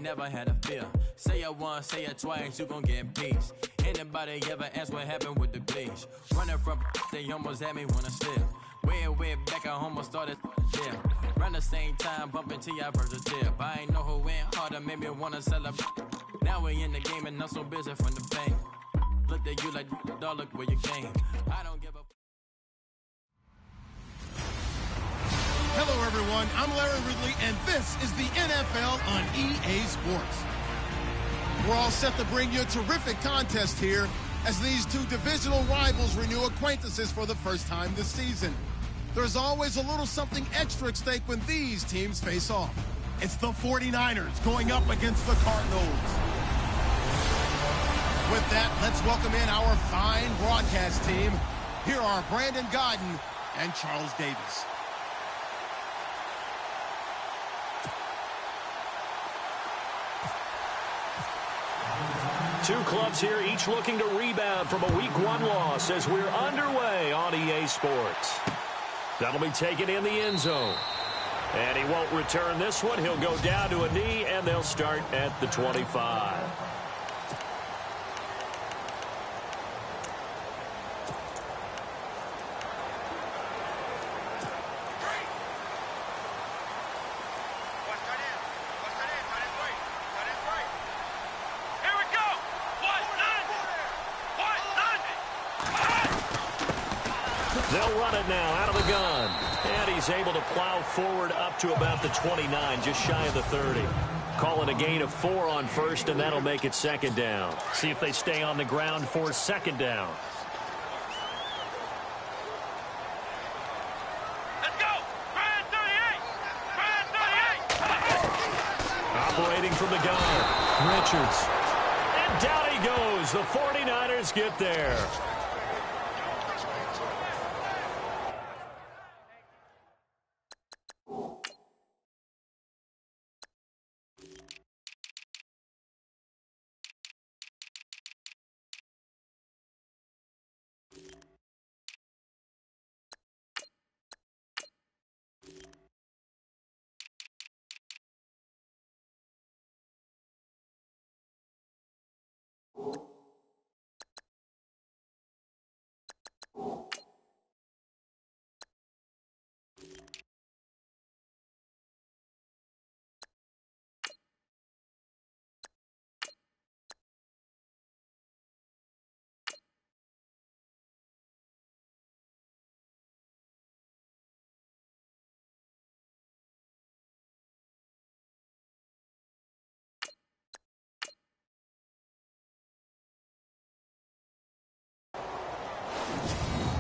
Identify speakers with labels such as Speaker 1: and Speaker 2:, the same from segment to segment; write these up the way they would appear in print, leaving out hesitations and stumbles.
Speaker 1: never had a fear. Say it once, say it twice, you gon' get peace. Anybody ever ask what happened with the bleach? Running from they almost had me wanna slip. Way back, I almost started jail. Around the same time, bumping T.I. versus tip. I ain't know who went harder, made me wanna celebrate. Now we in the game and I'm so busy from the pain. Looked at you like, dog, look where you came. I don't give a...
Speaker 2: Hello, everyone. I'm Larry Ridley, and this is the NFL on EA Sports. We're all set to bring you a terrific contest here as these two divisional rivals renew acquaintances for the first time this season. There's always a little something extra at stake when these teams face off. It's the 49ers going up against the Cardinals. With that, let's welcome in our fine broadcast team. Here are Brandon Godden and Charles Davis.
Speaker 3: Two clubs here, each looking to rebound from a Week 1 loss as we're underway on EA Sports. That'll be taken in the end zone. And he won't return this one. He'll go down to a knee, and they'll start at the 25. They'll run it now out of the gun. And he's able to plow forward up to about the 29, just shy of the 30. Calling a gain of 4 on first, and that'll make it second down. See if they stay on the ground for second down.
Speaker 4: Let's go! Brand 38! Brand 38!
Speaker 3: Operating from the gun, Richards. And down he goes. The 49ers get there.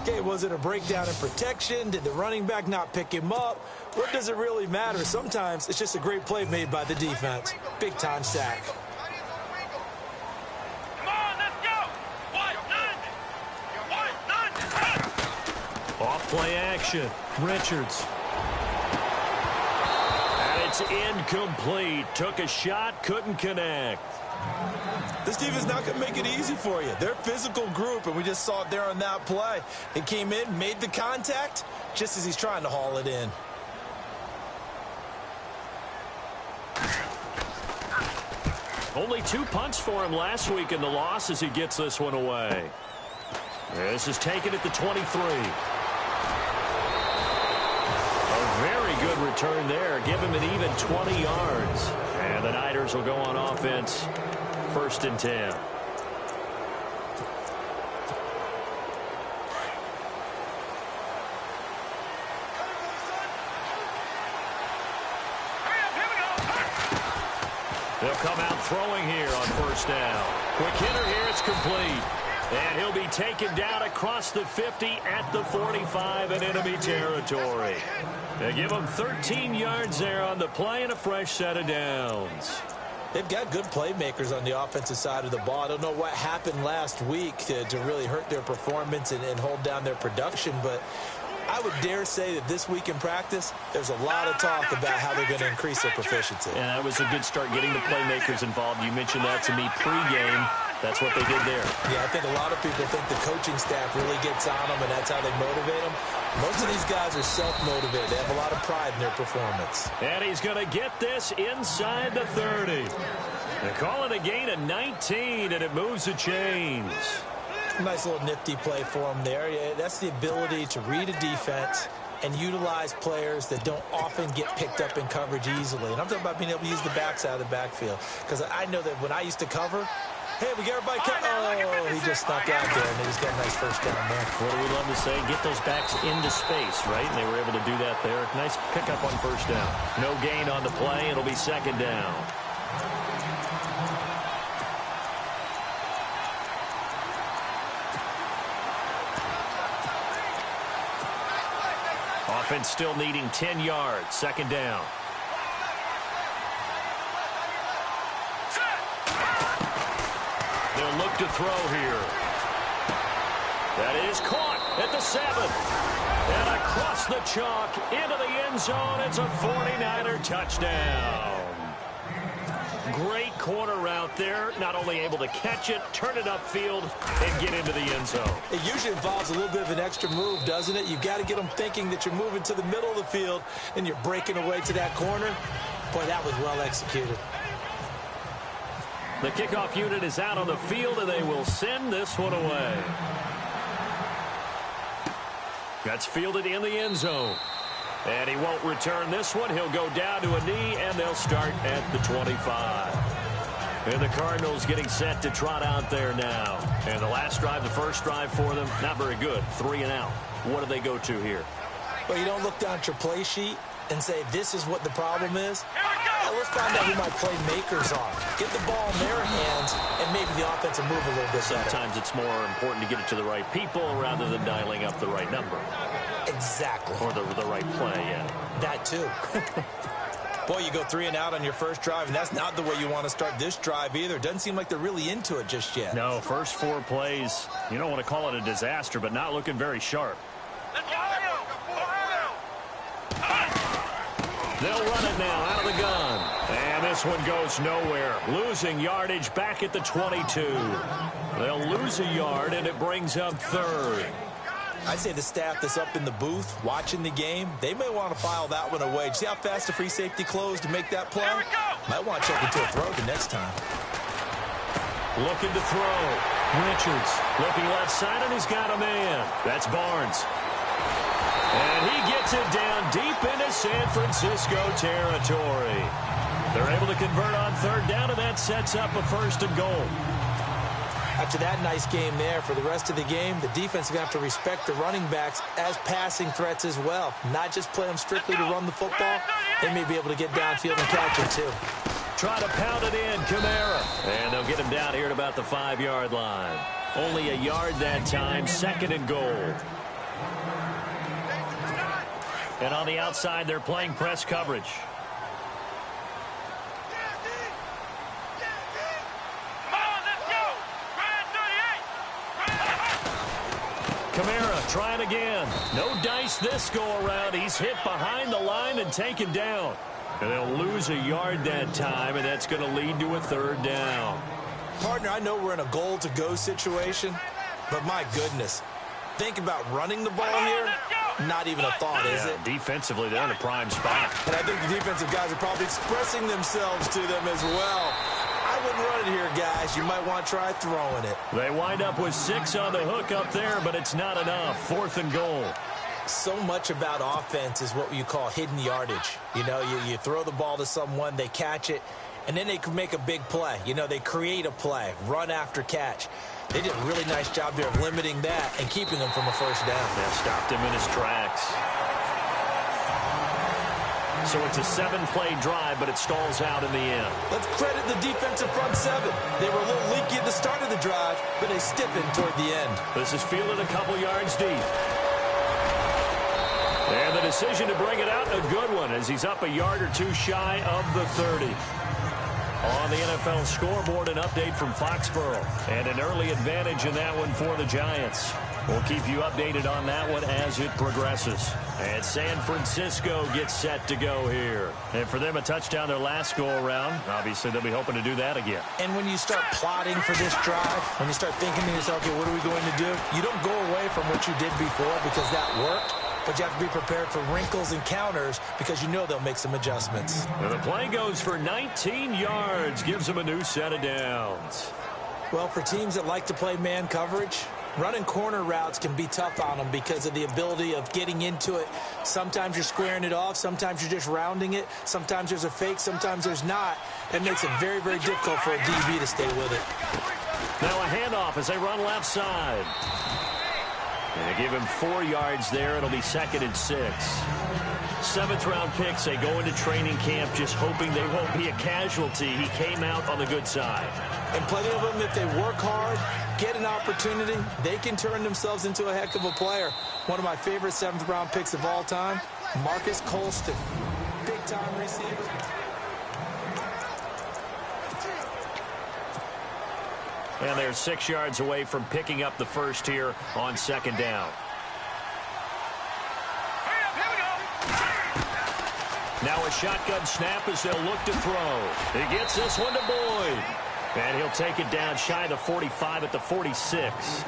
Speaker 5: Okay, was it a breakdown in protection? Did the running back not pick him up? What does it really matter? Sometimes it's just a great play made by the defense. Big-time sack.
Speaker 4: Come on, let's go!
Speaker 3: Off play action, Richards. And it's incomplete. Took a shot, couldn't connect.
Speaker 5: This defense not going to make it easy for you. They're a physical group, and we just saw it there on that play. He came in, made the contact, just as he's trying to haul it in.
Speaker 3: Only 2 punts for him last week in the loss as he gets this one away. This is taken at the 23. A very good return there. Give him an even 20 yards. And the Niners will go on offense. 1st and 10. They'll come out throwing here on 1st down. Quick hitter here, it's complete. And he'll be taken down across the 50 at the 45 in enemy territory. They give him 13 yards there on the play and a fresh set of downs.
Speaker 5: They've got good playmakers on the offensive side of the ball. I don't know what happened last week to really hurt their performance and hold down their production, but I would dare say that this week in practice, there's a lot of talk about how they're going to increase their proficiency.
Speaker 3: Yeah, that was a good start getting the playmakers involved. You mentioned that to me pregame. That's what they did there.
Speaker 5: Yeah, I think a lot of people think the coaching staff really gets on them, and that's how they motivate them. Most of these guys are self-motivated. They have a lot of pride in their performance.
Speaker 3: And he's going to get this inside the 30. They call it a gain of 19, and it moves the chains.
Speaker 5: Nice little nifty play for him there. Yeah, that's the ability to read a defense and utilize players that don't often get picked up in coverage easily. And I'm talking about being able to use the backside of the backfield. Because I know that when I used to cover, hey, we get everybody oh, he just snuck out there, and he's got a nice first down there.
Speaker 3: What do we love to say? Get those backs into space, right? And they were able to do that there. Nice pickup on first down. No gain on the play. It'll be second down. Offense still needing 10 yards. Second down. They'll look to throw here. That is caught at the 7. And across the chalk into the end zone. It's a 49er touchdown. Great corner route there. Not only able to catch it, turn it upfield, and get into the end zone.
Speaker 5: It usually involves a little bit of an extra move, doesn't it? You've got to get them thinking that you're moving to the middle of the field and you're breaking away to that corner. Boy, that was well executed.
Speaker 3: The kickoff unit is out on the field, and they will send this one away. That's fielded in the end zone. And he won't return this one. He'll go down to a knee, and they'll start at the 25. And the Cardinals getting set to trot out there now. And the last drive, the first drive for them, not very good. 3 and out. What do they go to here?
Speaker 5: Well, you don't look down at your play sheet and say, this is what the problem is. Let's find out who my playmakers are. Get the ball in their hands, and maybe the offense will move a little bit better.
Speaker 3: Sometimes it's more important to get it to the right people rather than dialing up the right number.
Speaker 5: Exactly.
Speaker 3: Or the right play, yeah.
Speaker 5: That too. Boy, you go 3 and out on your first drive, and that's not the way you want to start this drive either. Doesn't seem like they're really into it just yet.
Speaker 3: No, first 4 plays, you don't want to call it a disaster, but not looking very sharp. They'll run it now out of the gun. And this one goes nowhere. Losing yardage back at the 22. They'll lose a yard, and it brings up 3rd.
Speaker 5: I'd say the staff that's up in the booth watching the game, they may want to file that one away. See how fast the free safety closed to make that play? Might want to check into a throw the next time.
Speaker 3: Looking to throw. Richards looking left side, and he's got a man. That's Barnes. And he gets it down deep into San Francisco territory. They're able to convert on 3rd down, and that sets up a 1st and goal.
Speaker 5: After that nice game there, for the rest of the game, the defense is going to have to respect the running backs as passing threats as well. Not just play them strictly to run the football. They may be able to get downfield and catch it too.
Speaker 3: Try to pound it in, Kamara. And they'll get him down here at about the 5-yard line. Only a yard that time, 2nd and goal. And on the outside, they're playing press coverage. Kamara trying again. No dice this go-around. He's hit behind the line and taken down. And they'll lose a yard that time, and that's going to lead to a 3rd down.
Speaker 5: Partner, I know we're in a goal-to-go situation, but my goodness. Think about running the ball here. Not even a thought, is it?
Speaker 3: Defensively, they're in a prime spot.
Speaker 5: And I think the defensive guys are probably expressing themselves to them as well. I wouldn't run it here, guys. You might want to try throwing it.
Speaker 3: They wind up with 6 on the hook up there, but it's not enough. 4th and goal.
Speaker 5: So much about offense is what you call hidden yardage. You know, you throw the ball to someone, they catch it, and then they can make a big play. You know, they create a play, run after catch. They did a really nice job there of limiting that and keeping them from a 1st down.
Speaker 3: They stopped him in his tracks. So it's a 7-play drive, but it stalls out in the end.
Speaker 5: Let's credit the defensive front 7. They were a little leaky at the start of the drive, but they stiffened toward the end.
Speaker 3: This is fielded a couple yards deep. And the decision to bring it out, a good one, as he's up a yard or 2 shy of the 30. On the NFL scoreboard, an update from Foxborough. And an early advantage in that one for the Giants. We'll keep you updated on that one as it progresses. And San Francisco gets set to go here. And for them, a touchdown their last go-around. Obviously, they'll be hoping to do that again.
Speaker 5: And when you start plotting for this drive, when you start thinking to yourself, okay, what are we going to do? You don't go away from what you did before because that worked. but you have to be prepared for wrinkles and counters because you know they'll make some adjustments.
Speaker 3: And the play goes for 19 yards, gives them a new set of downs.
Speaker 5: Well, for teams that like to play man coverage, running corner routes can be tough on them because of the ability of getting into it. Sometimes you're squaring it off. Sometimes you're just rounding it. Sometimes there's a fake. Sometimes there's not. It makes it very, very difficult for a DB to stay with it.
Speaker 3: Now a handoff as they run left side. And they give him 4 yards there. It'll be 2nd and 6. 7th-round picks. They go into training camp just hoping they won't be a casualty. He came out on the good side.
Speaker 5: And plenty of them, if they work hard, get an opportunity, they can turn themselves into a heck of a player. One of my favorite 7th-round picks of all time, Marcus Colston. Big-time receiver.
Speaker 3: And they're 6 yards away from picking up the first here on 2nd down. Now a shotgun snap as they'll look to throw. He gets this one to Boyd. And he'll take it down shy of the 45 at the 46.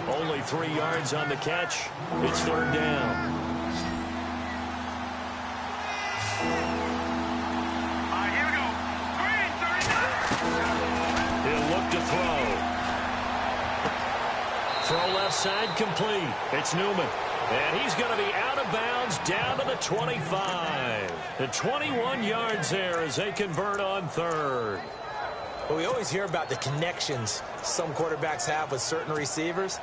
Speaker 3: Only 3 yards on the catch. It's 3rd down.
Speaker 4: Here we go. Green, 39.
Speaker 3: He'll look to throw. Throw left side complete. It's Newman. And he's going to be out of bounds down to the 25. The 21 yards there as they convert on 3rd.
Speaker 5: Well, we always hear about the connections some quarterbacks have with certain receivers.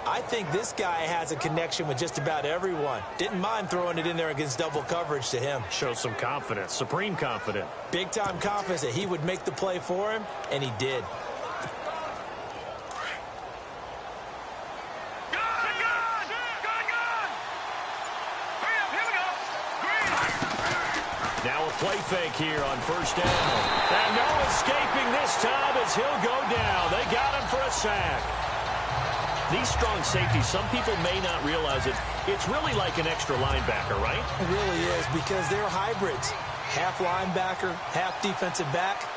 Speaker 5: I think this guy has a connection with just about everyone. Didn't mind throwing it in there against double coverage to him.
Speaker 3: Shows some confidence, supreme confidence.
Speaker 5: Big-time confidence that he would make the play for him, and he did.
Speaker 3: Now a play fake here on 1st down. And no escaping this time as he'll go down. They got him for a sack. These strong safeties, some people may not realize it. It's really like an extra linebacker, right?
Speaker 5: It really is because they're hybrids. Half linebacker, half defensive back.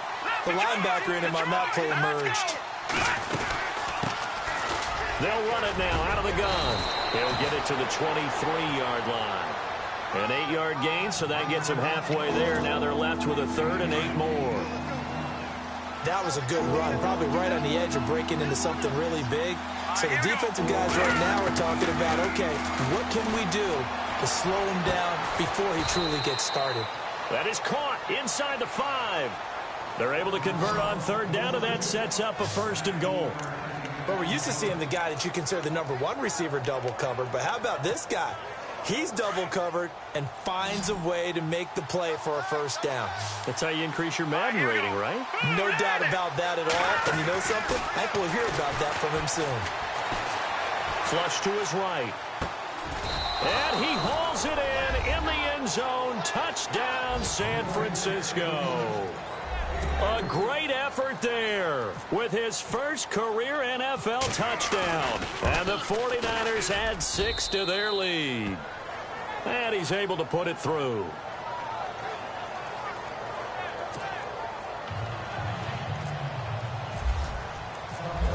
Speaker 5: The linebacker in him on that play emerged.
Speaker 3: They'll run it now out of the gun. They'll get it to the 23-yard line. An 8-yard gain, so that gets them halfway there. Now they're left with a 3rd and 8 more.
Speaker 5: That was a good run, probably right on the edge of breaking into something really big. So the defensive guys right now are talking about, okay, what can we do to slow him down before he truly gets started?
Speaker 3: That is caught inside the 5. They're able to convert on 3rd down, and that sets up a 1st and goal.
Speaker 5: But we're used to seeing the guy that you consider the #1 receiver double covered. But how about this guy? He's double covered and finds a way to make the play for a 1st down.
Speaker 3: That's how you increase your Madden rating, right?
Speaker 5: No doubt about that at all. And you know something? I think we'll hear about that from him soon.
Speaker 3: Flush to his right. And he hauls it in the end zone. Touchdown, San Francisco. A great effort there with his first career NFL touchdown. And the 49ers add 6 to their lead. And he's able to put it through.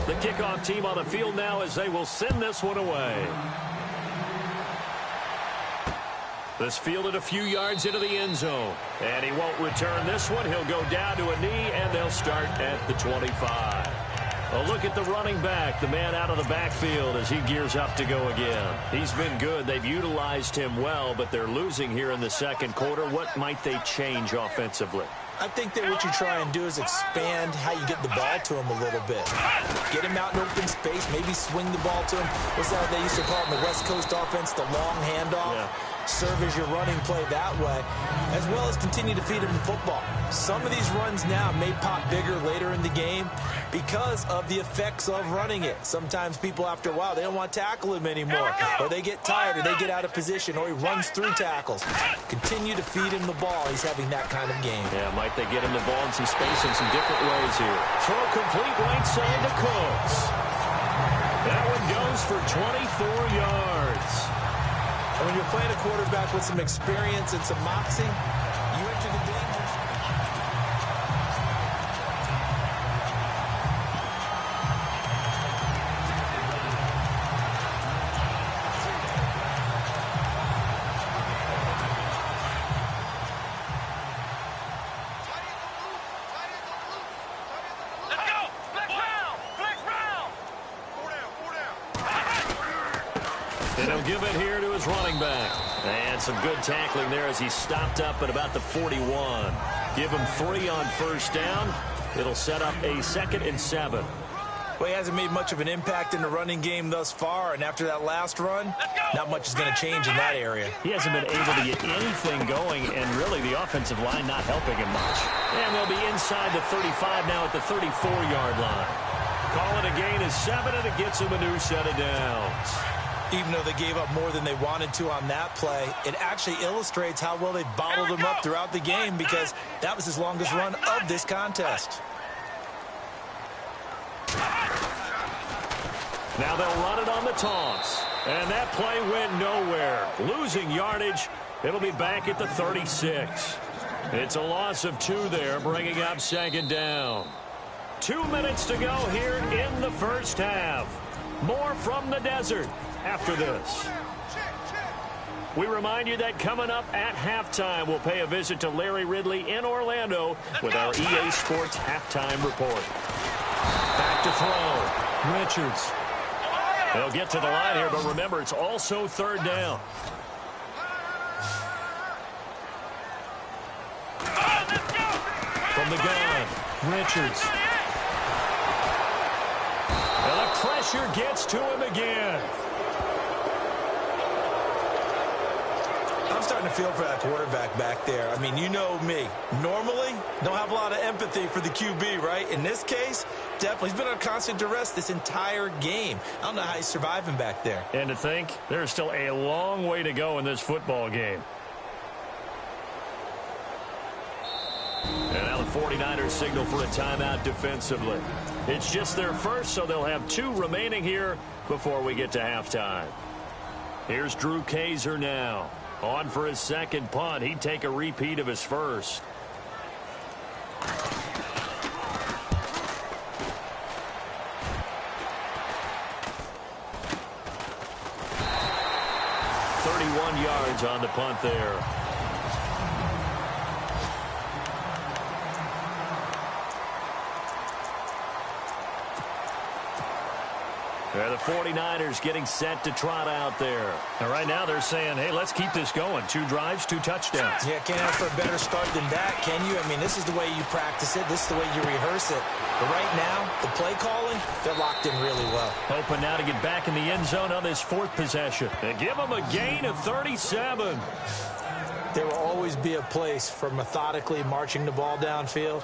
Speaker 3: The kickoff team on the field now as they will send this one away. This fielded a few yards into the end zone. And he won't return this one. He'll go down to a knee, and they'll start at the 25. A look at the running back, the man out of the backfield as he gears up to go again. He's been good. They've utilized him well, but they're losing here in the 2nd quarter. What might they change offensively?
Speaker 5: I think that what you try and do is expand how you get the ball to him a little bit. Get him out in open space, maybe swing the ball to him. What's that they used to call it in the West Coast offense, the long handoff? Yeah. Serve as your running play that way, as well as continue to feed him in football. Some of these runs now may pop bigger later in the game because of the effects of running it. Sometimes people, after a while, they don't want to tackle him anymore, or they get tired, or they get out of position, or he runs through tackles. Continue to feed him the ball. He's having that kind of game.
Speaker 3: Yeah, might they get him the ball in some space in some different ways here. Throw complete right side to Cooks. That one goes for 24 yards.
Speaker 5: And when you're playing a quarterback with some experience and some moxie, you enter the danger.
Speaker 3: And he'll give it here to his running back. And some good tackling there as he stopped up at about the 41. Give him 3 on first down. It'll set up a 2nd and 7.
Speaker 5: Well, he hasn't made much of an impact in the running game thus far, and after that last run, not much is going to change in that area.
Speaker 3: He hasn't been able to get anything going, and really the offensive line not helping him much. And they'll be inside the 35 now at the 34-yard line. Call it a gain of 7, and it gets him a new set of downs.
Speaker 5: Even though they gave up more than they wanted to on that play, it actually illustrates how well they bottled him up throughout the game, because that was his longest run of this contest.
Speaker 3: Now they'll run it on the toss. And that play went nowhere. Losing yardage. It'll be back at the 36. It's a loss of 2 there, bringing up 2nd down. 2 minutes to go here in the first half. More from the desert after this. We remind you that coming up at halftime, we'll pay a visit to Larry Ridley in Orlando with our EA Sports halftime report. Back to throw. Richards. They'll get to the line here, but remember, it's also 3rd down. From the gun, Richards. And the pressure gets to him again.
Speaker 5: I'm starting to feel for that quarterback back there. I mean, you know me. Normally, don't have a lot of empathy for the QB, right? In this case, definitely. He's been on constant duress this entire game. I don't know how he's surviving back there.
Speaker 3: And to think, there's still a long way to go in this football game. And now the 49ers signal for a timeout defensively. It's just their first, so they'll have 2 remaining here before we get to halftime. Here's Drew Kaiser now. On for his 2nd punt. He'd take a repeat of his first. Yards on the punt there. The 49ers getting set to trot out there. And right now they're saying, hey, let's keep this going. 2 drives, 2 touchdowns.
Speaker 5: Yeah, can't ask for a better start than that, can you? I mean, this is the way you practice it. This is the way you rehearse it. But right now, the play calling, they're locked in really well.
Speaker 3: Hoping now to get back in the end zone on this 4th possession. And give them a gain of 37.
Speaker 5: There will always be a place for methodically marching the ball downfield.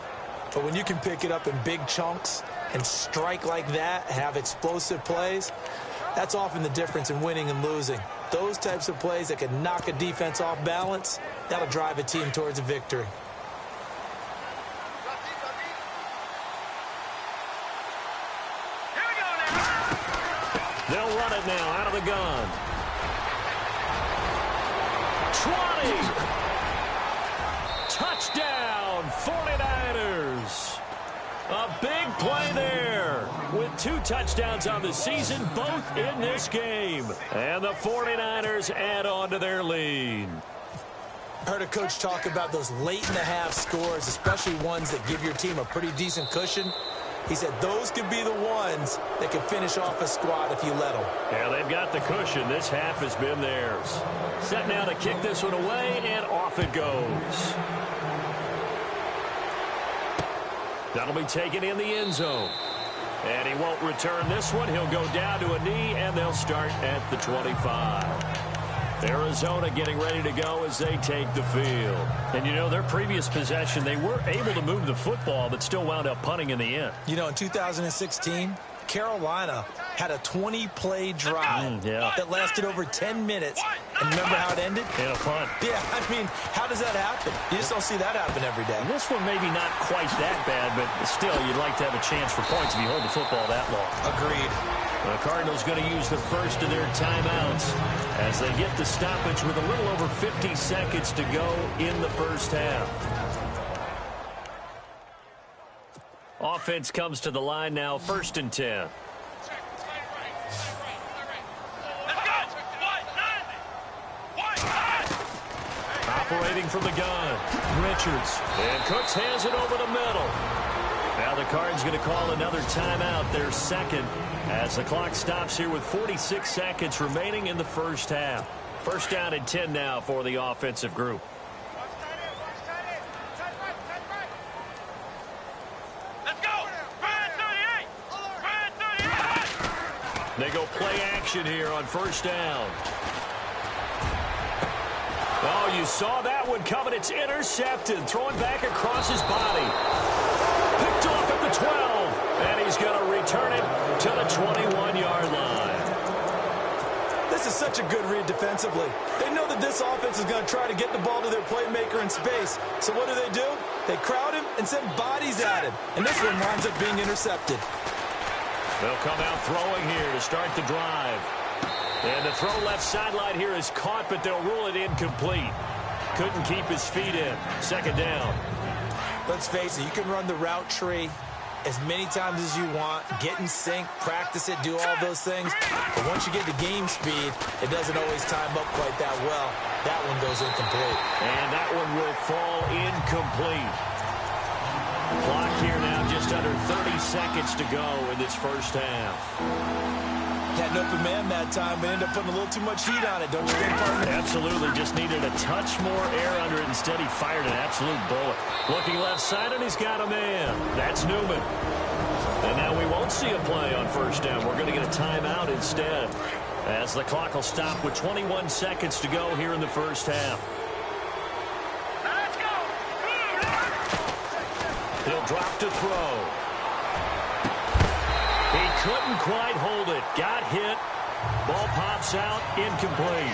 Speaker 5: But when you can pick it up in big chunks and strike like that, have explosive plays, that's often the difference in winning and losing. Those types of plays that can knock a defense off balance, that'll drive a team towards a victory.
Speaker 3: They'll run it now out of the gun. 20. Touchdown, 49ers. A big play there with 2 touchdowns on the season, both in this game. And the 49ers add on to their lead.
Speaker 5: I heard a coach talk about those late-in-the-half scores, especially ones that give your team a pretty decent cushion. He said those could be the ones that can finish off a squad if you let them.
Speaker 3: Yeah, they've got the cushion. This half has been theirs. Set now to kick this one away, and off it goes. That'll be taken in the end zone. And he won't return this one. He'll go down to a knee, and they'll start at the 25. Arizona getting ready to go as they take the field. And, you know, their previous possession, they were able to move the football, but still wound up punting in the end.
Speaker 5: You know, in 2016, Carolina had a 20-play drive that lasted over 10 minutes. And remember how it ended?
Speaker 3: In a punt.
Speaker 5: Yeah, I mean, how does that happen? You just don't see that happen every day.
Speaker 3: This one maybe not quite that bad, but still, you'd like to have a chance for points if you hold the football that long.
Speaker 5: Agreed.
Speaker 3: The Cardinals going to use the first of their timeouts as they get the stoppage with a little over 50 seconds to go in the first half. Offense comes to the line now, 1st and 10. Operating from the gun, Richards. And Cooks has it over the middle. Now the Cards going to call another timeout, their second, as the clock stops here with 46 seconds remaining in the first half. First down and 10 now for the offensive group.
Speaker 4: Let's go! Red 38! Red 38!
Speaker 3: They go play action here on first down. Oh, you saw that one coming. It's intercepted. Throwing back across his body. Picked off at the 12. And he's going to return it to the 21-yard line.
Speaker 5: This is such a good read defensively. They know that this offense is going to try to get the ball to their playmaker in space. So what do? They crowd him and send bodies at him. And this one winds up being intercepted.
Speaker 3: They'll come out throwing here to start the drive. And the throw left sideline here is caught, but they'll rule it incomplete. Couldn't keep his feet in. Second down.
Speaker 5: Let's face it, you can run the route tree as many times as you want, get in sync, practice it, do all those things. But once you get to game speed, it doesn't always time up quite that well. That one goes incomplete.
Speaker 3: And that one will fall incomplete. Clock here now just under 30 seconds to go in this first half.
Speaker 5: Had an open man that time, but ended up putting a little too much heat on it, don't you think, partner?
Speaker 3: Absolutely. Just needed a touch more air under it. Instead, he fired an absolute bullet. Looking left side, and he's got a man. That's Newman. And now we won't see a play on first down. We're going to get a timeout instead, as the clock will stop with 21 seconds to go here in the first half.
Speaker 4: Now let's go!
Speaker 3: He'll drop to throw. He couldn't quite hold it. Got hit. Ball pops out. Incomplete.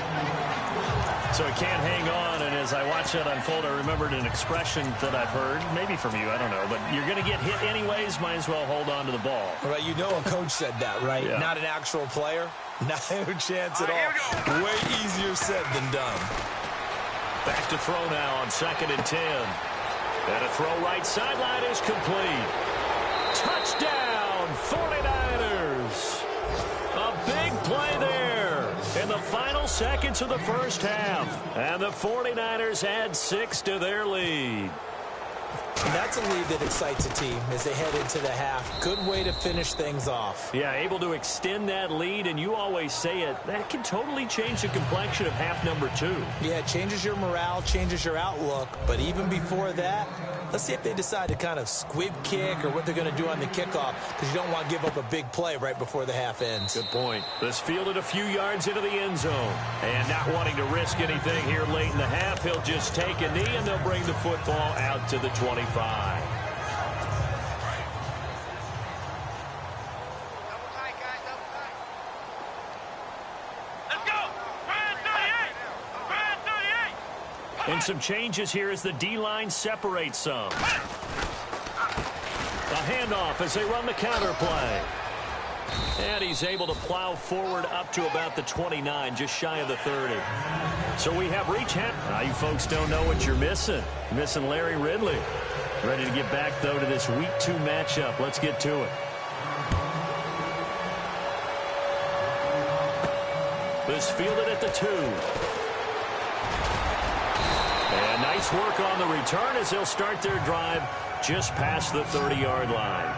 Speaker 3: So he can't hang on. And as I watch that unfold, I remembered an expression that I've heard, maybe from you, I don't know. But you're going to get hit anyways. Might as well hold on to the ball.
Speaker 5: Right, you know a coach said that, right?
Speaker 3: Yeah.
Speaker 5: Not an actual player. Not a chance at all. Way easier said than done.
Speaker 3: Back to throw now on second and 10. And a throw right sideline is complete. Touchdown! 49ers. A big play there in the final seconds of the first half. And the 49ers add 6 to their lead.
Speaker 5: And that's a lead that excites a team as they head into the half. Good way to finish things off.
Speaker 3: Yeah, able to extend that lead, and you always say it, that can totally change the complexion of half number 2.
Speaker 5: Yeah, it changes your morale, changes your outlook. But even before that, let's see if they decide to kind of squib kick or what they're going to do on the kickoff, because you don't want to give up a big play right before the half ends.
Speaker 3: Good point. This fielded a few yards into the end zone. And not wanting to risk anything here late in the half, he'll just take a knee, and they'll bring the football out to the 25.
Speaker 4: Double tight, guys, double tight. Let's go! Red 38! Red 38!
Speaker 3: And some changes here as the D-line separates some. A handoff as they run the counter play. And he's able to plow forward up to about the 29, just shy of the 30. So we have reach. Now you folks don't know what you're missing. Missing Larry Ridley. Ready to get back, though, to this Week 2 matchup. Let's get to it. This fielded at the 2. And nice work on the return as they'll start their drive just past the 30-yard line.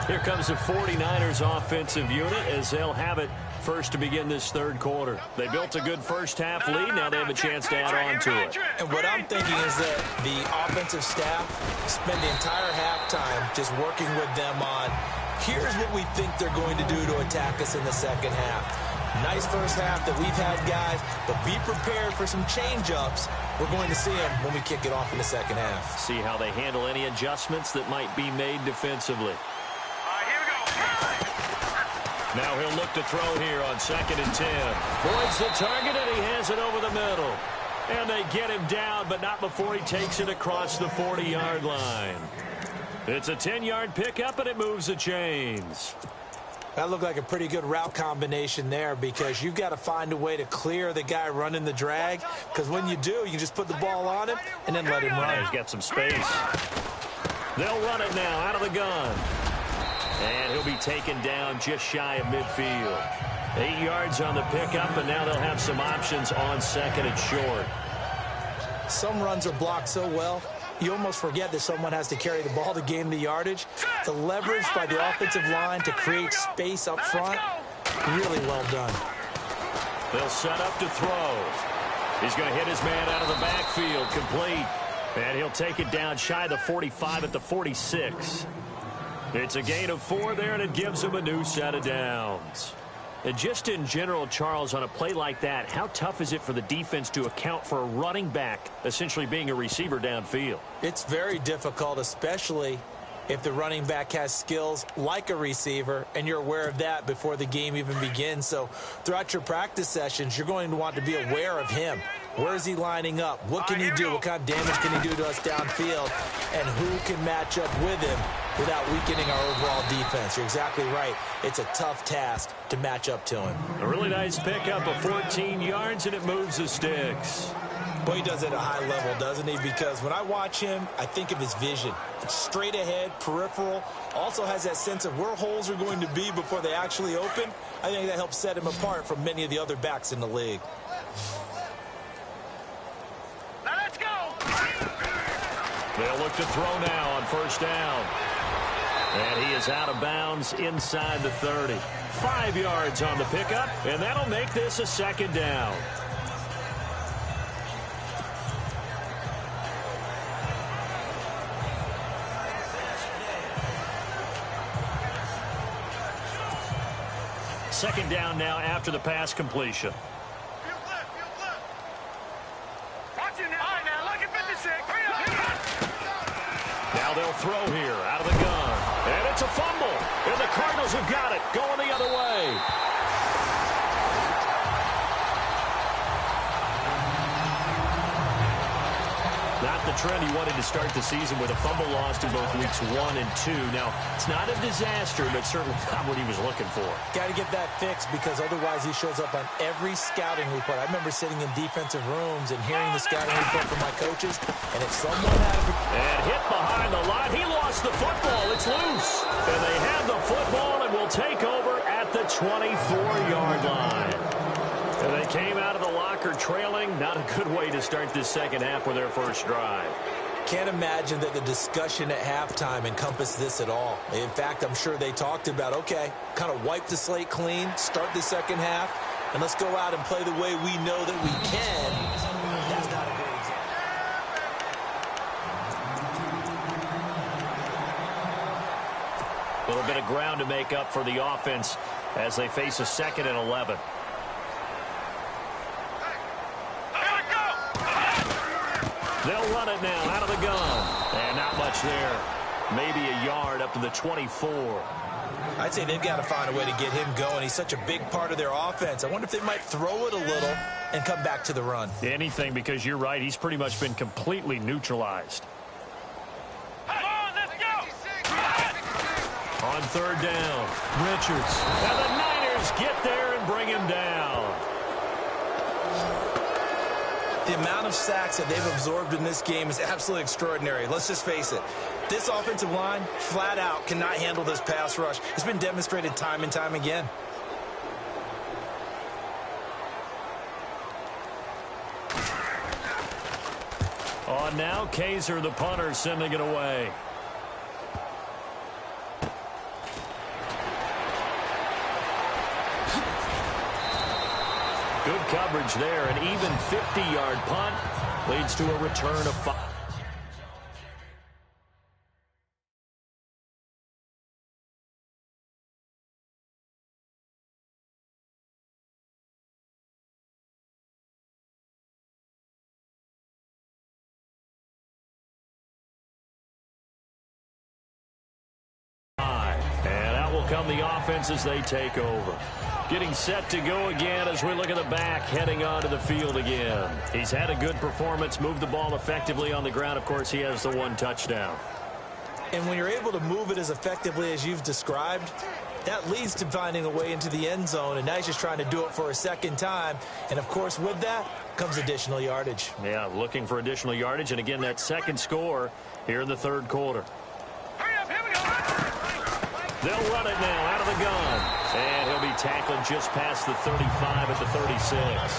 Speaker 3: Here comes the 49ers offensive unit as they'll have it first to begin this third quarter. They built a good first half lead. Now they have a chance to add on to it.
Speaker 5: And what I'm thinking is that the offensive staff spend the entire halftime just working with them on, here's what we think they're going to do to attack us in the second half. Nice first half that we've had, guys, but be prepared for some change-ups. We're going to see them when we kick it off in the second half.
Speaker 3: See how they handle any adjustments that might be made defensively. Now he'll look to throw here on second and 10. Boyd's the target, and he has it over the middle. And they get him down, but not before he takes it across the 40-yard line. It's a 10-yard pickup, and it moves the chains.
Speaker 5: That looked like a pretty good route combination there, because you've got to find a way to clear the guy running the drag, because when you do, you just put the ball on him and then let him run.
Speaker 3: He's got some space. They'll run it now out of the gun. And he'll be taken down just shy of midfield. 8 yards on the pickup, and now they'll have some options on second and short.
Speaker 5: Some runs are blocked so well, you almost forget that someone has to carry the ball to gain the yardage. The leverage by the offensive line to create space up front, really well done.
Speaker 3: They'll set up to throw. He's going to hit his man out of the backfield, complete. And he'll take it down shy of the 45 at the 46. It's a gain of 4 there, and it gives him a new set of downs. And just in general, Charles, on a play like that, how tough is it for the defense to account for a running back essentially being a receiver downfield?
Speaker 5: It's very difficult, especially if the running back has skills like a receiver, and you're aware of that before the game even begins. So throughout your practice sessions, you're going to want to be aware of him. Where is he lining up? What can he do? What kind of damage can he do to us downfield? And who can match up with him without weakening our overall defense? You're exactly right. It's a tough task to match up to him.
Speaker 3: A really nice pickup of 14 yards, and it moves the sticks.
Speaker 5: Boy, he does it at a high level, doesn't he? Because when I watch him, I think of his vision. It's straight ahead, peripheral, also has that sense of where holes are going to be before they actually open. I think that helps set him apart from many of the other backs in the league.
Speaker 4: Now let's go.
Speaker 3: They'll look to throw now on first down. And he is out of bounds inside the 30. 5 yards on the pickup, and that'll make this a second down. Second down now after the pass completion.
Speaker 4: Watch it now. All right, now, look at 56. Hurry up.
Speaker 3: Now they'll throw here out of the gun. And it's a fumble. And the Cardinals have got it. Going the other way. Not the trend he wanted to start the season with a fumble lost in both weeks 1 and 2. Now, it's not a disaster, but certainly not what he was looking for.
Speaker 5: Got to get that fixed because otherwise he shows up on every scouting report. I remember sitting in defensive rooms and hearing the scouting report from my coaches, and if someone had
Speaker 3: And hit behind the line. He lost the football. It's loose. And they have the football and will take over at the 24-yard line. And they came out of the locker trailing. Not a good way to start this second half with their first drive.
Speaker 5: Can't imagine that the discussion at halftime encompassed this at all. In fact, I'm sure they talked about, okay, kind of wipe the slate clean, start the second half, and let's go out and play the way we know that we can. That's not a good example.
Speaker 3: A little bit of ground to make up for the offense as they face a 2nd and 11. They'll run it now out of the gun. And not much there. Maybe a yard up to the 24.
Speaker 5: I'd say they've got to find a way to get him going. He's such a big part of their offense. I wonder if they might throw it a little and come back to the run.
Speaker 3: Anything, because you're right. He's pretty much been completely neutralized.
Speaker 4: Come on, let's go.
Speaker 3: On third down, Richards. And the Niners get there and bring him down.
Speaker 5: The amount of sacks that they've absorbed in this game is absolutely extraordinary. Let's just face it. This offensive line, flat out, cannot handle this pass rush. It's been demonstrated time and time again.
Speaker 3: On now, Kaiser, the punter, sending it away. Good coverage there. An even 50-yard punt leads to a return of 5. And out will come the offense as they take over. Getting set to go again as we look at the back, heading onto the field again. He's had a good performance, moved the ball effectively on the ground. Of course, he has the 1 touchdown.
Speaker 5: And when you're able to move it as effectively as you've described, that leads to finding a way into the end zone, and now he's just trying to do it for a second time. And, of course, with that comes additional yardage.
Speaker 3: Yeah, looking for additional yardage, and again, that second score here in the third quarter.
Speaker 4: Hurry up, here we go.
Speaker 3: They'll run it now out of the gun. And he'll be tackled just past the 35 at the 36.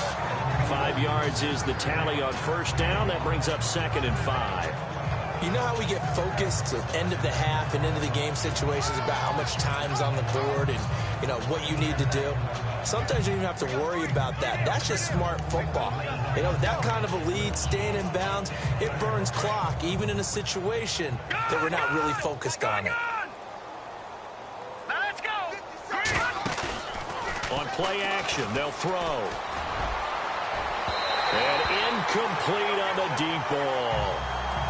Speaker 3: 5 yards is the tally on first down. That brings up 2nd and 5.
Speaker 5: You know how we get focused at end of the half and into the game situations about how much time's on the board and, you know, what you need to do? Sometimes you don't even have to worry about that. That's just smart football. You know, that kind of a lead, staying in bounds, it burns clock, even in a situation that we're not really focused on it.
Speaker 4: Now let's go.
Speaker 3: On play action, they'll throw. And incomplete on the deep ball.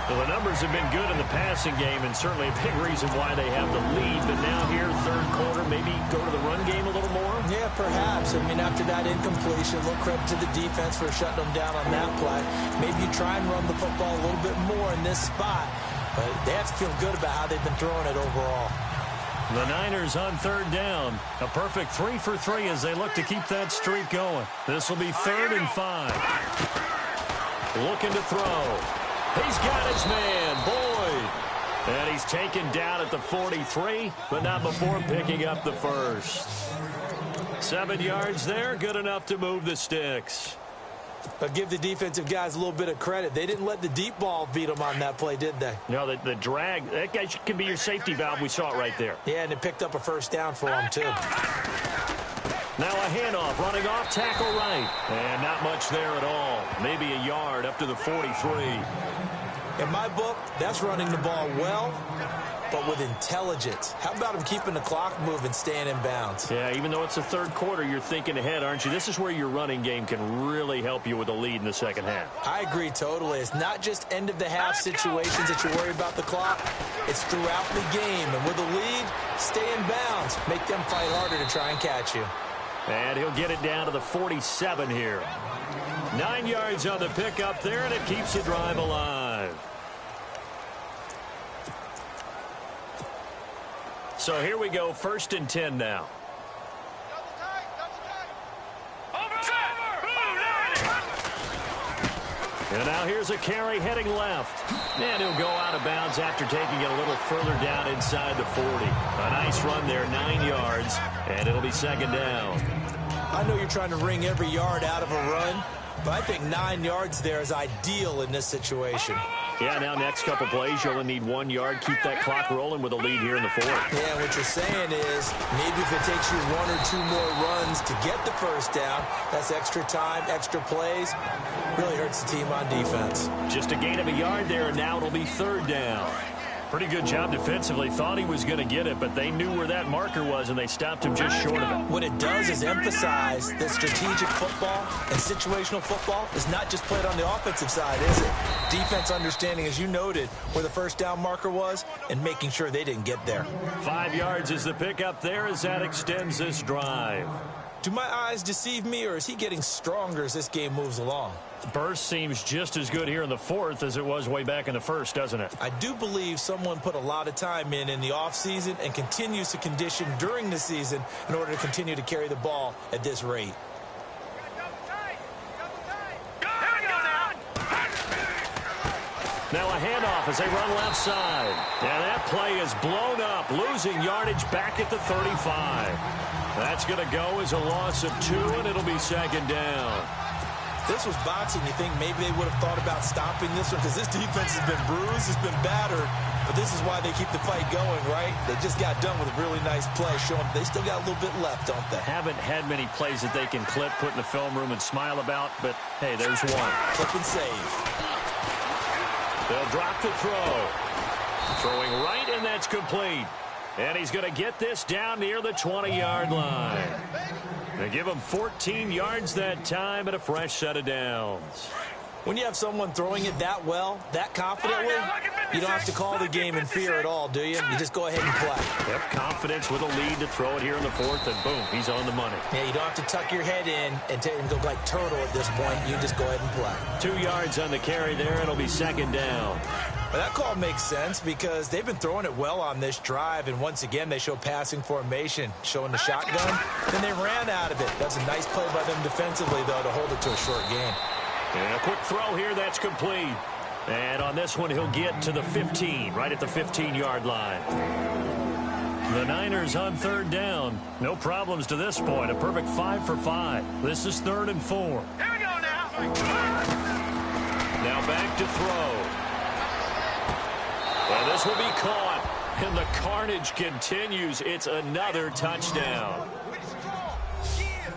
Speaker 3: Well, the numbers have been good in the passing game, and certainly a big reason why they have the lead. But now here, third quarter, maybe go to the run game a little more?
Speaker 5: Yeah, perhaps. I mean, after that incompletion, a little credit to the defense for shutting them down on that play. Maybe you try and run the football a little bit more in this spot. But they have to feel good about how they've been throwing it overall.
Speaker 3: The Niners on third down. A perfect 3 for 3 as they look to keep that streak going. This will be 3rd and 5. Looking to throw. He's got his man, Boyd. And he's taken down at the 43, but not before picking up the first. 7 yards there, good enough to move the sticks.
Speaker 5: But give the defensive guys a little bit of credit. They didn't let the deep ball beat them on that play, did they?
Speaker 3: No, the drag, that guy can be your safety valve. We saw it right there.
Speaker 5: Yeah, and it picked up a first down for them, too.
Speaker 3: Now a handoff, running off, tackle right. And not much there at all. Maybe a yard up to the 43.
Speaker 5: In my book, that's running the ball well, but with intelligence. How about him keeping the clock moving, staying in bounds?
Speaker 3: Yeah, even though it's the third quarter, you're thinking ahead, aren't you? This is where your running game can really help you with a lead in the second half.
Speaker 5: I agree totally. It's not just end-of-the-half situations that you worry about the clock. It's throughout the game. And with a lead, stay in bounds. Make them fight harder to try and catch you.
Speaker 3: And he'll get it down to the 47 here. 9 yards on the pickup there, and it keeps the drive alive. So here we go, 1st and 10 now. And now here's a carry heading left. And he'll go out of bounds after taking it a little further down inside the 40. A nice run there, 9 yards, and it'll be 2nd down.
Speaker 5: I know you're trying to wring every yard out of a run, but I think 9 yards there is ideal in this situation.
Speaker 3: Yeah, now next couple plays, you'll only need 1 yard. Keep that clock rolling with a lead here in the 4th.
Speaker 5: Yeah, what you're saying is maybe if it takes you 1 or 2 more runs to get the first down, that's extra time, extra plays. Really hurts the team on defense.
Speaker 3: Just a gain of a yard there, and now it'll be 3rd down. Pretty good job defensively. Thought he was going to get it, but they knew where that marker was, and they stopped him just short of it.
Speaker 5: What it does is emphasize that strategic football and situational football is not just played on the offensive side, is it? Defense understanding, as you noted, where the first down marker was and making sure they didn't get there.
Speaker 3: 5 yards is the pickup there as that extends this drive.
Speaker 5: Do my eyes deceive me, or is he getting stronger as this game moves along?
Speaker 3: Burst seems just as good here in the 4th as it was way back in the 1st, doesn't it?
Speaker 5: I do believe someone put a lot of time in the offseason and continues to condition during the season in order to continue to carry the ball at this rate.
Speaker 3: Now a handoff as they run left side. And that play is blown up, losing yardage back at the 35. That's going to go as a loss of 2, and it'll be 2nd down.
Speaker 5: If this was boxing, you think maybe they would have thought about stopping this one, because this defense has been bruised, it's been battered, but this is why they keep the fight going, right? They just got done with a really nice play, showing they still got a little bit left, don't they?
Speaker 3: Haven't had many plays that they can clip, put in the film room, and smile about, but hey, there's one.
Speaker 5: Clip and save.
Speaker 3: They'll drop the throw. Throwing right, and that's complete. And he's going to get this down near the 20-yard line. They give him 14 yards that time and a fresh set of downs.
Speaker 5: When you have someone throwing it that well, that confidently, you don't have to call the game in fear at all, do you? You just go ahead and play.
Speaker 3: Yep, confidence with a lead to throw it here in the 4th, and boom, he's on the money.
Speaker 5: Yeah, you don't have to tuck your head in and go like turtle at this point. You just go ahead and play.
Speaker 3: 2 yards on the carry there. It'll be 2nd down.
Speaker 5: Well, that call makes sense because they've been throwing it well on this drive, and once again, they show passing formation, showing the shotgun. Then they ran out of it. That's a nice play by them defensively, though, to hold it to a short game.
Speaker 3: And a quick throw here, that's complete. And on this one, he'll get to the 15, right at the 15-yard line. The Niners on 3rd down. No problems to this point. A perfect 5 for 5. This is 3rd and 4.
Speaker 4: Here we go now.
Speaker 3: Now back to throw. And this will be caught. And the carnage continues. It's another touchdown.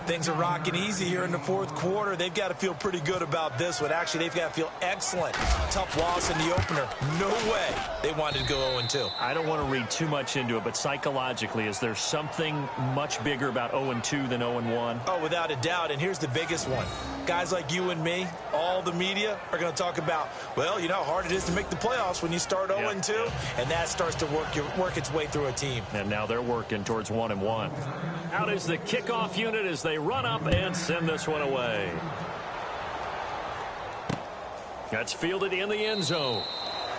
Speaker 5: Things are rocking easy here in the fourth quarter. They've got to feel pretty good about this one. Actually, they've got to feel excellent. Tough loss in the opener. No way they wanted to go 0-2.
Speaker 3: I don't want to read too much into it, but psychologically, is there something much bigger about 0-2 than 0-1?
Speaker 5: Oh, without a doubt. And here's the biggest one. Guys like you and me, all the media, are going to talk about, well, you know how hard it is to make the playoffs when you start 0-2, and that starts to work its way through a team.
Speaker 3: And now they're working towards 1-1. Out is the kickoff unit as they run up and send this one away. That's fielded in the end zone.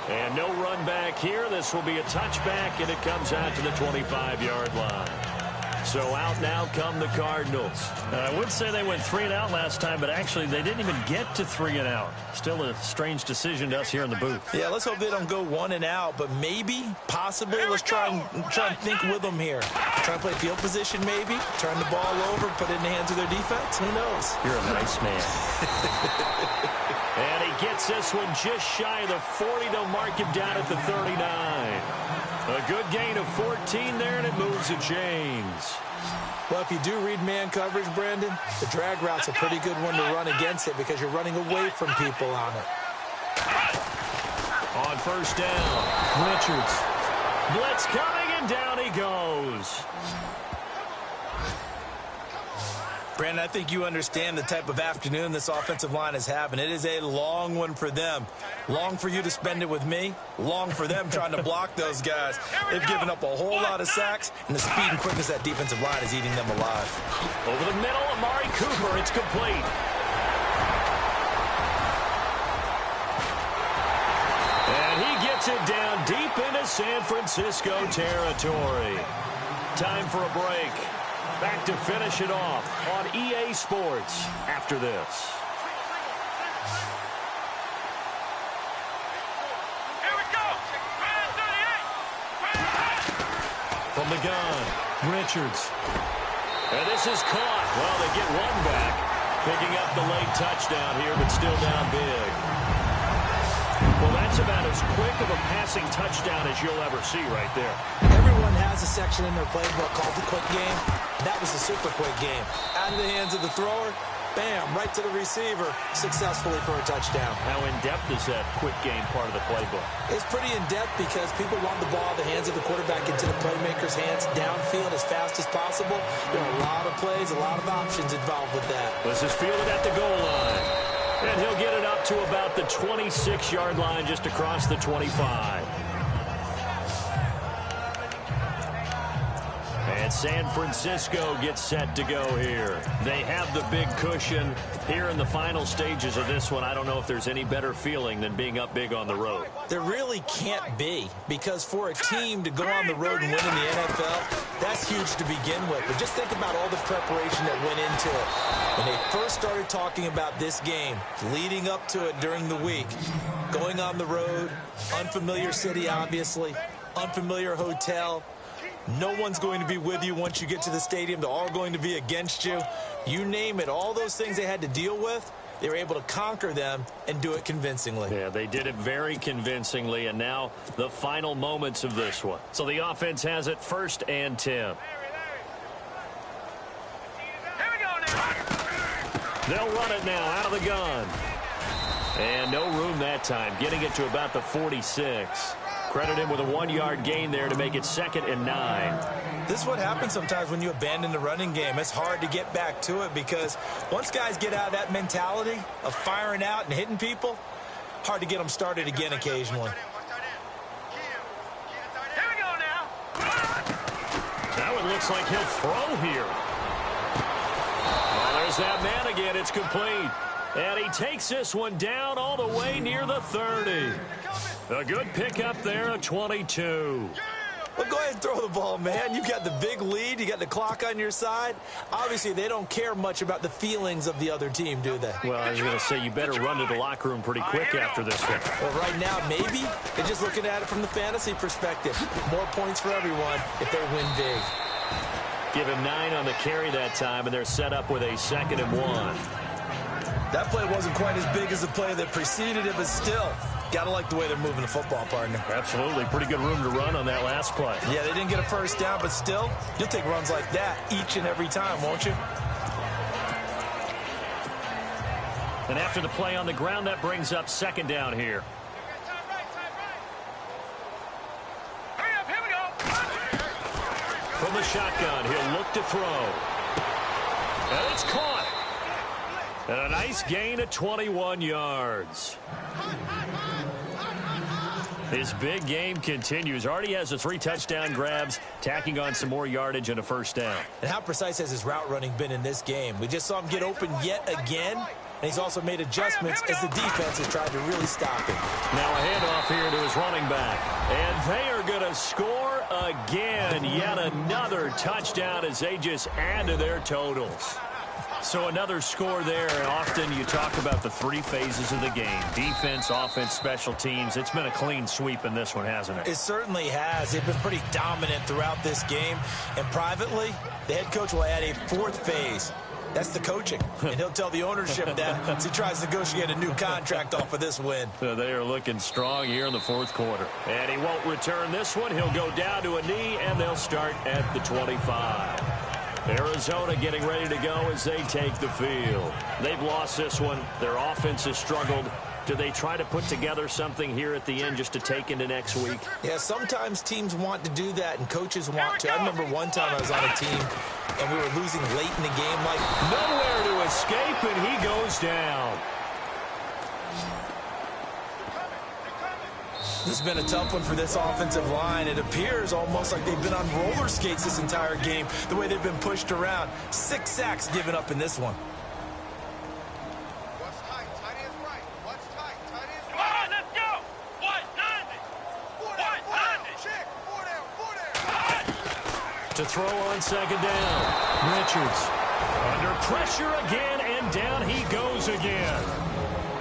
Speaker 3: And no run back here. This will be a touchback, and it comes out to the 25-yard line. So out now come the Cardinals.
Speaker 6: I would say they went 3 and out last time, but actually they didn't even get to 3 and out. Still a strange decision to us here in the booth.
Speaker 5: Yeah, let's hope they don't go 1 and out, but maybe, possibly, let's try and think with them here. Try and play field position maybe, turn the ball over, put it in the hands of their defense. Who knows?
Speaker 6: You're a nice man.
Speaker 3: And he gets this one just shy of the 40 to mark him down at the 39. A good gain of 14 there, and it moves the chains.
Speaker 5: Well, if you do read man coverage, Brandon, the drag route's a pretty good one to run against it because you're running away from people on it.
Speaker 3: On first down, Richards. Blitz coming, and down he goes.
Speaker 5: Brandon, I think you understand the type of afternoon this offensive line is having. It is a long one for them. Long for you to spend it with me. Long for them trying to block those guys. They've given up a whole lot of sacks, and the speed and quickness of that defensive line is eating them alive.
Speaker 3: Over the middle, Amari Cooper. It's complete. And he gets it down deep into San Francisco territory. Time for a break. Back to finish it off on EA Sports after this.
Speaker 4: Here we go.
Speaker 3: From the gun, Richards. And this is caught. Well, they get one back. Picking up the late touchdown here, but still down big. Well, that's about as quick of a passing touchdown as you'll ever see right there.
Speaker 5: Everyone has a section in their playbook called the quick game. That was a super quick game. Out of the hands of the thrower, bam, right to the receiver, successfully for a touchdown.
Speaker 3: How in-depth is that quick game part of the playbook?
Speaker 5: It's pretty in-depth because people want the ball in the hands of the quarterback into the playmaker's hands downfield as fast as possible. There are a lot of plays, a lot of options involved with that.
Speaker 3: This is fielded at the goal line. And he'll get it up to about the 26-yard line just across the 25. And San Francisco gets set to go here. They have the big cushion here in the final stages of this one. I don't know if there's any better feeling than being up big on the road.
Speaker 5: There really can't be, because for a team to go on the road and win in the NFL, that's huge to begin with. But just think about all the preparation that went into it. When they first started talking about this game, leading up to it during the week, going on the road, unfamiliar city, obviously, unfamiliar hotel. No one's going to be with you once you get to the stadium. They're all going to be against you. You name it, all those things they had to deal with, they were able to conquer them and do it convincingly.
Speaker 3: Yeah, they did it very convincingly, and now the final moments of this one. So the offense has it 1st and 10.
Speaker 4: Here we go now.
Speaker 3: They'll run it now out of the gun. And no room that time, getting it to about the 46. Credit him with a 1-yard gain there to make it 2nd and 9.
Speaker 5: This is what happens sometimes when you abandon the running game. It's hard to get back to it because once guys get out of that mentality of firing out and hitting people, hard to get them started again occasionally.
Speaker 4: Here we go now.
Speaker 3: Now it looks like he'll throw here. Well, there's that man again. It's complete. And he takes this one down all the way near the 30. A good pickup there, a 22.
Speaker 5: Well, go ahead and throw the ball, man. You've got the big lead. You got the clock on your side. Obviously, they don't care much about the feelings of the other team, do they?
Speaker 3: Well, I was going to say, you better run to the locker room pretty quick after this one.
Speaker 5: Well, right now, maybe. They're just looking at it from the fantasy perspective. More points for everyone if they win big.
Speaker 3: Give him 9 on the carry that time, and they're set up with a 2nd and 1.
Speaker 5: That play wasn't quite as big as the play that preceded it, but still, Got to like the way they're moving the football, partner.
Speaker 6: Absolutely. Pretty good room to run on that last play.
Speaker 5: Yeah, they didn't get a first down, but still, you'll take runs like that each and every time, won't you?
Speaker 6: And after the play on the ground, that brings up second down here. From the shotgun, he'll look to throw. And it's caught. And a nice gain of 21 yards. His big game continues. Already has the 3 touchdown grabs, tacking on some more yardage and a first down.
Speaker 5: And how precise has his route running been in this game? We just saw him get open yet again, and he's also made adjustments as the defense has tried to really stop him.
Speaker 6: Now a handoff here to his running back. And they are going to score again. Yet another touchdown as they just add to their totals. So another score there, and often you talk about the 3 phases of the game. Defense, offense, special teams. It's been a clean sweep in this one, hasn't it?
Speaker 5: It certainly has. They've been pretty dominant throughout this game. And privately, the head coach will add a 4th phase. That's the coaching. And he'll tell the ownership that as he tries to negotiate a new contract off of this win.
Speaker 6: So they are looking strong here in the 4th quarter. And he won't return this one. He'll go down to a knee, and they'll start at the 25. Arizona getting ready to go as they take the field. They've lost this one. Their offense has struggled. Do they try to put together something here at the end just to take into next week?
Speaker 5: Yeah, sometimes teams want to do that and coaches want to. I remember one time I was on a team and we were losing late in the game. Like
Speaker 6: nowhere to escape, and he goes down.
Speaker 5: This has been a tough one for this offensive line. It appears almost like they've been on roller skates this entire game, the way they've been pushed around. 6 sacks given up in this one.
Speaker 2: What's tight? Tight ends right. What's tight? Tight ends
Speaker 4: Come on, let's go. 190.
Speaker 2: Check. 4 down.
Speaker 6: To throw on second down. Richards under pressure again, and down he goes again.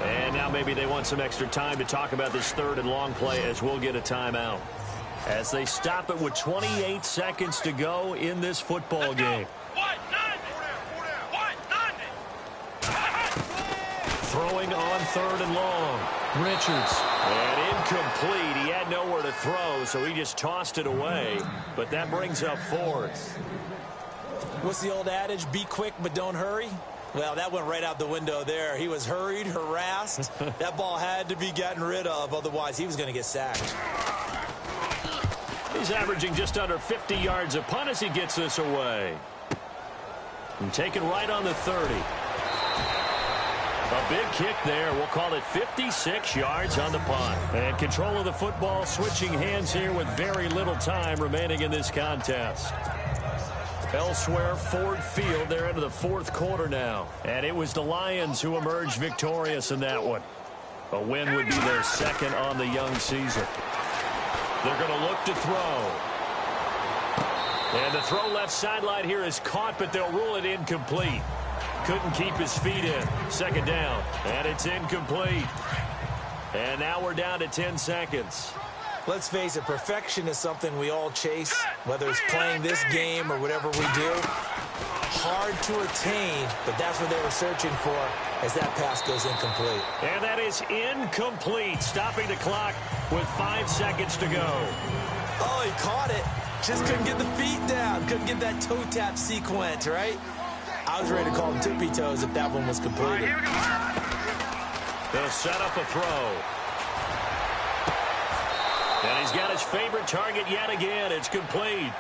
Speaker 6: And now maybe they want some extra time to talk about this 3rd and long play as we'll get a timeout. As they stop it with 28 seconds to go in this football game.
Speaker 4: 190.
Speaker 6: Throwing on 3rd and long. Richards. And incomplete. He had nowhere to throw, so he just tossed it away. But that brings up 4th.
Speaker 5: What's the old adage? Be quick, but don't hurry. Well, that went right out the window there. He was hurried, harassed. That ball had to be gotten rid of, otherwise he was going to get sacked.
Speaker 6: He's averaging just under 50 yards a punt as he gets this away. And taken right on the 30. A big kick there. We'll call it 56 yards on the punt. And control of the football switching hands here with very little time remaining in this contest. Elsewhere, Ford Field, they're into the 4th quarter now. And it was the Lions who emerged victorious in that one. A win would be their 2nd on the young season. They're going to look to throw. And the throw left sideline here is caught, but they'll rule it incomplete. Couldn't keep his feet in. 2nd down, and it's incomplete. And now we're down to 10 seconds.
Speaker 5: Let's face it, perfection is something we all chase, whether it's playing this game or whatever we do. Hard to attain, but that's what they were searching for as that pass goes incomplete.
Speaker 6: And that is incomplete, stopping the clock with 5 seconds to go.
Speaker 5: Oh, he caught it. Just couldn't get the feet down. Couldn't get that toe tap sequence, right? I was ready to call him tippy toes if that one was completed.
Speaker 6: They'll set up a throw. And he's got his favorite target yet again. It's complete.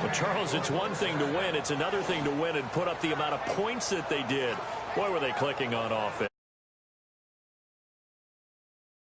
Speaker 6: But, Charles, it's one thing to win. It's another thing to win and put up the amount of points that they did. Boy, were they clicking on offense.